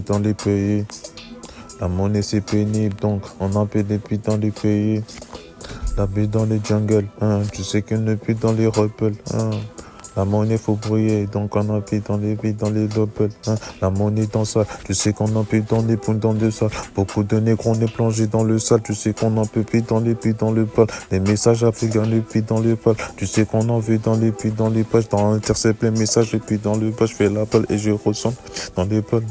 Dans les pays, la monnaie c'est pénible, donc on en paie des puits dans les pays. La vie dans les jungles, hein, tu sais qu'elle ne pue dans les rebelles, hein. La monnaie faut briller, donc on en pille dans les vies, dans les lobels, hein. La monnaie dans ça, tu sais qu'on en pille dans les poules, dans le sale. Beaucoup de négros, on est plongé dans le sale, tu sais qu'on en peut piller dans les puits, dans le pal. Les messages africains, les puits dans le pal. Tu sais qu'on en vit dans les puits, dans les pages, dans intercept les messages, et puis dans le bas, je fais la balle et je ressens dans les balles.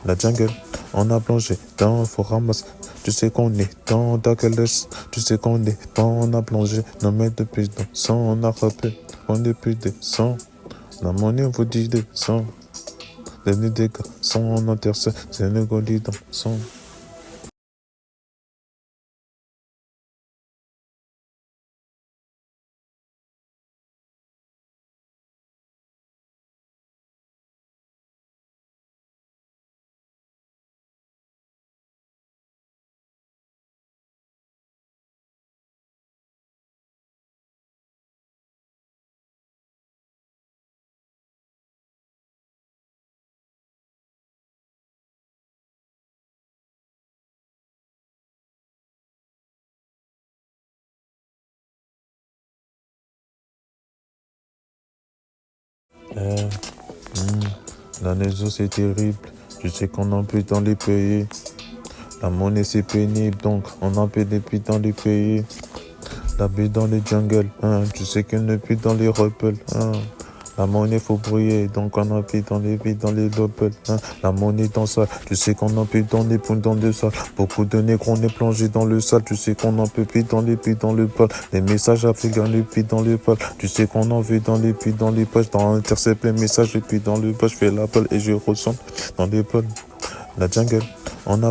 La jungle, on a plongé dans, faut ramasser. Tu sais qu'on est dans Douglas, tu sais qu'on est dans, on a plongé, nos mètres depuis dans sang, on a rappelé, on est plus des sang. La monnaie vous dit des sang. Les dégâts sont en intercept, c'est le golis dans sang. La neige c'est terrible, tu sais qu'on en pue dans les pays. La monnaie c'est pénible, donc on en paie des puits dans les pays. La vie dans les jungles, hein, tu sais qu'elle ne pue dans les rebelles, hein. La monnaie faut briller, donc on en pille dans les vies, dans les lobels, hein. La monnaie dans ça, tu sais qu'on en pille dans les poules, dans le sale. Beaucoup de négros, on est plongé dans le sale, tu sais qu'on en peut piller dans les puits, dans le pal. Les messages africains, les puits dans le pal. Tu sais qu'on en vit dans les puits, dans les pages, dans intercept les messages, et puis dans le bas, je fais la balle et je ressens dans les balles. La jungle, on a